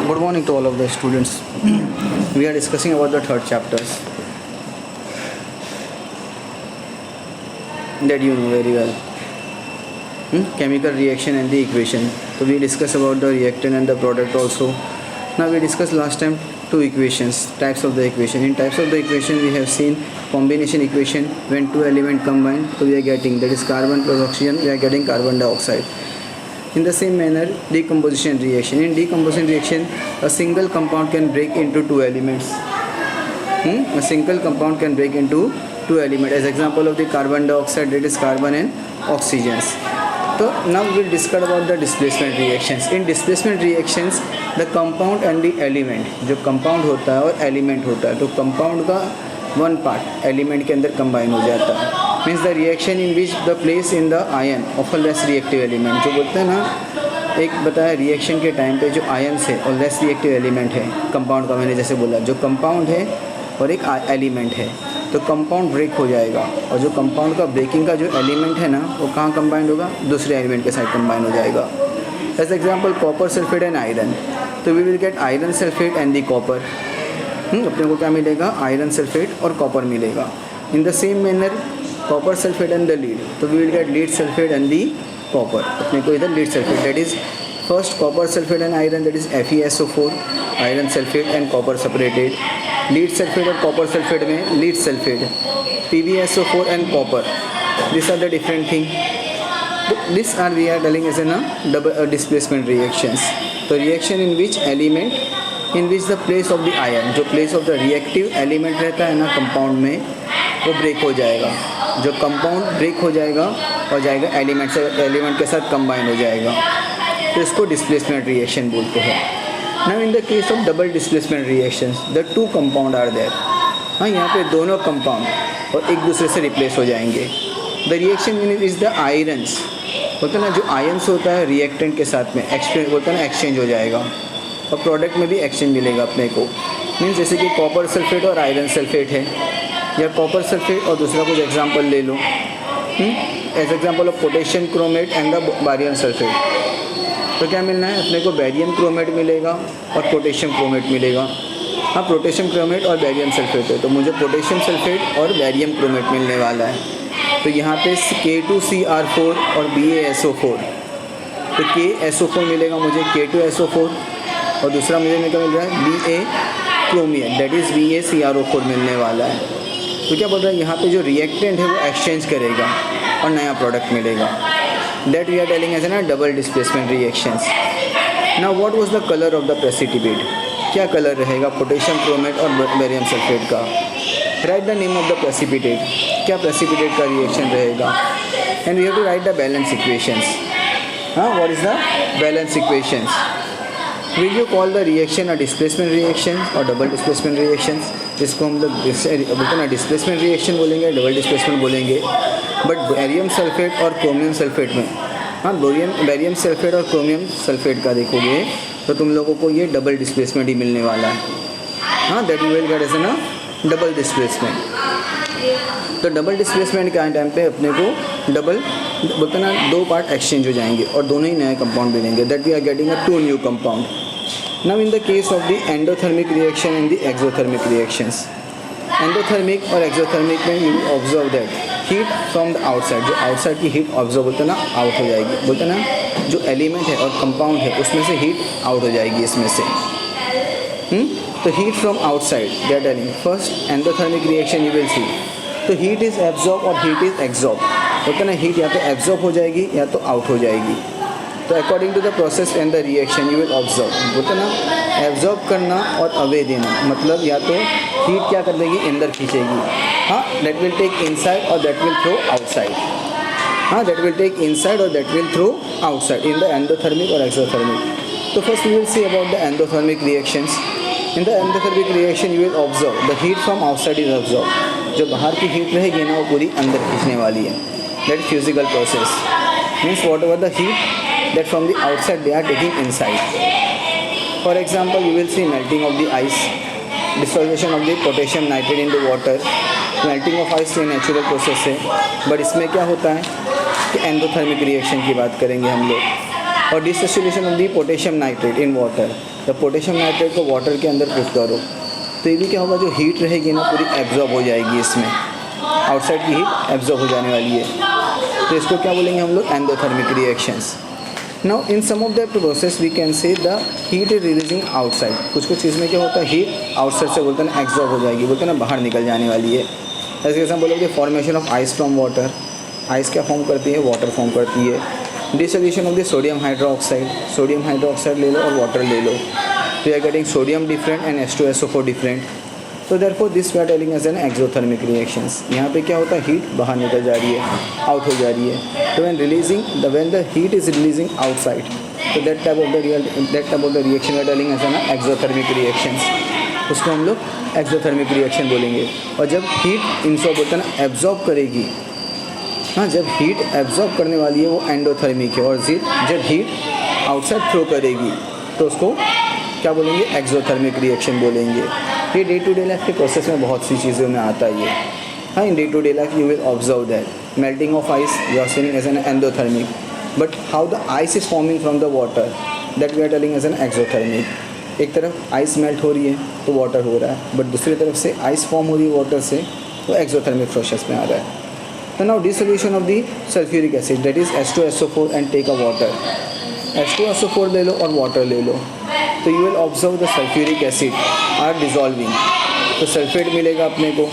Good morning to all of the students. We are discussing about the third chapters that you know very well. Chemical reaction and the equation. So we discussed about the reactant and the product also. Now we discussed last time two equations, types of the equation. In types of the equation we have seen combination equation when two elements combine. So we are getting, that is carbon plus oxygen, we are getting carbon dioxide. In the same manner, decomposition reaction. In decomposition reaction, a single compound can break into two elements. A single compound can break into two elements. As example of the carbon dioxide, that is carbon and oxygens. So now we will discuss about the displacement reactions. In displacement reactions, the compound and the element, जो compound होता है और element होता है, तो compound का one part element के अंदर combine हो जाता है. Means the reaction in which the place in the ion of a less reactive element. जो बोलते हैं ना, एक बताया रिएक्शन के टाइम पे जो आयन्स है और लेस रिएक्टिव एलिमेंट है कंपाउंड का, मैंने जैसे बोला जो कंपाउंड है और एक एलिमेंट है, तो कंपाउंड ब्रेक हो जाएगा और जो कंपाउंड का ब्रेकिंग का जो एलिमेंट है ना वो कहाँ कंबाइंड होगा, दूसरे एलिमेंट के साथ कंबाइन हो जाएगा. As example copper sulphate and iron, तो we will get iron sulphate and the copper. अपने को क्या मिलेगा, आयरन सल्फेट और कॉपर मिलेगा. In the same manner copper sulphate and the lead, तो we will get lead sulphate and the copper. अपने को इधर lead sulphate, that is first copper sulphate and iron, that is FeSO4, iron sulphate and copper separated. Lead sulphate और copper sulphate में lead sulphate, PbSO4 and copper. This are the different thing. This are we are telling as an double displacement reactions. तो reaction in which element, in which the place of the ion, जो place of the reactive element रहता है ना compound में, वो break हो जाएगा. जो कंपाउंड ब्रेक हो जाएगा और जाएगा एलिमेंट से, एलिमेंट के साथ कंबाइन हो जाएगा, तो इसको डिस्प्लेसमेंट रिएक्शन बोलते हैं. Now in the case of double displacement reactions, the two compound are there. हाँ, यहाँ पे दोनों कंपाउंड और एक दूसरे से रिप्लेस हो जाएंगे. The reaction is the irons, बोलते ना जो आयन्स होता है रिएक्टेंट के साथ में एक्सचेंज बोलते ना, एक्सचेंज हो जाएगा और प्रोडक्ट में भी एक्सचेंज मिलेगा अपने को. मीन्स जैसे कि कॉपर सल्फेट और आयरन सल्फेट है, या कॉपर सल्फेट और दूसरा कुछ एग्जांपल ले लो. As example of potassium chromate and the barium sulphate, तो क्या मिलना है अपने को, बैरियम क्रोमेट मिलेगा और पोटेशियम क्रोमेट मिलेगा. हाँ, पोटेशियम क्रोमेट और बैरियम सल्फेट है, तो मुझे पोटेशियम सल्फेट और बैरियम क्रोमेट मिलने वाला है. तो यहाँ पे K2Cr4 और BaSO4, तो KSO4 मिलेगा मुझे, K2SO4 और दूसरा मुझे क्या मिल रहा है, Ba chromium, that is BaCrO4 मिलने वाला है. तो क्या बोल रहा है, यहाँ पे जो रिएक्टेंट है वो एक्सचेंज करेगा और नया प्रोडक्ट मिलेगा. That we are telling as ना double displacement reactions. Now what was the colour of the precipitate, क्या कलर रहेगा पोटेशियम क्रोमेट और बैरियम सल्फेट का. Write the name of the precipitate, क्या प्रेसिपिटेट का रिएक्शन रहेगा. And we have to write the balance equations. हाँ, what is the balance equations. Will you call the reaction a displacement reaction और double displacement reactions. जिसको हम लोग बोलते ना डिस्प्लेसमेंट रिएक्शन बोलेंगे, डबल डिस्प्लेसमेंट बोलेंगे. बट बैरियम सल्फेट और क्रोमियम सल्फेट में, हाँ बैरियम सल्फेट और क्रोमियम सल्फेट का देखोगे तो तुम लोगों को ये डबल डिस्प्लेसमेंट ही मिलने वाला है. हाँ, that you will get as ना डबल डिस्प्लेसमेंट. तो डबल डिस्प्लेसमेंट के टाइम पे अपने को डबल बोलते ना दो पार्ट एक्सचेंज हो जाएंगे और दोनों ही नए कंपाउंड मिलेंगे. That we are getting a two new compound. Now in the case of the endothermic reaction and the exothermic reactions, endothermic और exothermic में you observe that heat from the outside, जो outside की heat observe बोलते ना out हो जाएगी, बोलते ना जो element है और compound है उसमें से heat out हो जाएगी इसमें से. तो heat from outside, they are telling first endothermic reaction you will see, तो heat is absorbed और heat is absorbed, बोलते ना heat या तो absorb हो जाएगी या तो out हो जाएगी. तो according to the process and the reaction you will observe, बोलते ना एब्जॉर्ब करना और अवे देना, मतलब या तो हीट क्या कर देगी, अंदर खींचेगी. हाँ, दैट विल टेक इनसाइड और दैट विल थ्रो आउटसाइड. हाँ, दैट विल टेक इनसाइड और that will throw outside in the endothermic और एक्सोथर्मिक. तो first we will see about the endothermic reactions. In the endothermic reaction you will observe the heat from outside is observe. जो बाहर की heat रहेगी ना वो पूरी अंदर खींचने वाली है. That physical process means what ever the heat that from the outside they are taking inside. For example, you will see melting of the ice, dissolution of the potassium nitrate into water. melting of ice ये natural process है, but इसमें क्या होता है कि endothermic reaction की बात करेंगे हम लोग. और dissociation of the potassium nitrate in water, जब पोटेशियम नाइट्रेट को वाटर के अंदर पुट करो तो ये भी क्या होगा, जो हीट रहेगी ना पूरी एब्जॉर्ब हो जाएगी इसमें, आउटसाइड की हीट एब्जॉर्ब हो जाने वाली है। तो इसको क्या बोलेंगे हम लोग, endothermic reactions. Now in some of the process we can say the heat is releasing outside. कुछ कुछ चीज़ में क्या होता है, हीट आउटसाइड से बोलते हैं ना एब्जॉर्ब हो जाएगी, बोलते हैं ना बाहर निकल जाने वाली है। ऐसे कैसे हम बोलोगे, formation of ice from water, ice क्या फॉर्म करती है, वाटर फॉर्म करती है। Dissolution of the sodium hydroxide, sodium hydroxide ले लो और वाटर ले लो, तो you are getting sodium different and H2SO4 different. तो therefore this we are telling as an exothermic reactions. यहाँ पे क्या होता है, हीट बाहर निकल जा रही है, आउट हो जा रही है। तो when the heat is releasing outside, तो that type of the reaction we are telling as an exothermic reactions. उसको हम लोग एक्सोथर्मिक रिएक्शन बोलेंगे। और जब हीट इनसॉर्ब होता है ना, एब्जॉर्ब करेगी, हाँ, जब हीट एब्जॉर्ब करने वाली है वो एंडोथर्मिक है। और जब हीट आउटसाइड थ्रो करेगी तो उसको क्या बोलेंगे, एक्सोथर्मिक रिएक्शन बोलेंगे। ये डे टू डे लाइफ के प्रोसेस में बहुत सी चीज़ों में आता है ये। हाँ, in day to day life you will observe that melting of ice you are seeing as an endothermic, but how the ice is forming from the water, that we are telling as an exothermic. एक तरफ ice melt हो रही है तो water हो रहा है, but दूसरी तरफ से आइस फॉर्म हो रही है वाटर से, तो एक्सोथर्मिक प्रोसेस में आ रहा है। तो now dissolution of the sulphuric acid, that is H2SO4 and take a water. H2SO4 ले लो और वाटर ले लो, तो you will observe the sulphuric acid are dissolving, तो सल्फेट मिलेगा अपने को।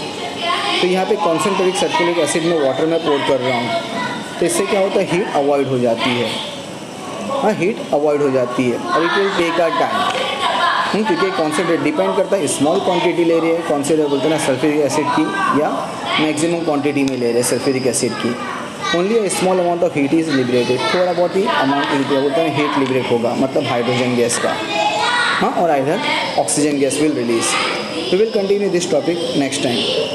तो यहाँ पे कॉन्सेंट्रेटिक सल्फ्यूरिक एसिड में वाटर में पोर कर रहा हूँ, तो इससे क्या होता है, हीट अवॉइड हो जाती है। हाँ, हीट अवॉइड हो जाती है और it will take a time, क्योंकि कॉन्सेंट्रेट डिपेंड करता है स्मॉल क्वांटिटी ले रही है, कौन से बोलते हैं ना, सल्फ्यूरिक एसिड की, या मैक्सिमम क्वांटिटी में ले रहे हैं सल्फ्यूरिक एसिड की। Only a small amount of heat is liberated, थोड़ा बहुत ही अमाउंट बोलते हैं हीट लिबरेट होगा, मतलब हाइड्रोजन गैस का, हाँ, और either oxygen gas will release. We will continue this topic next time.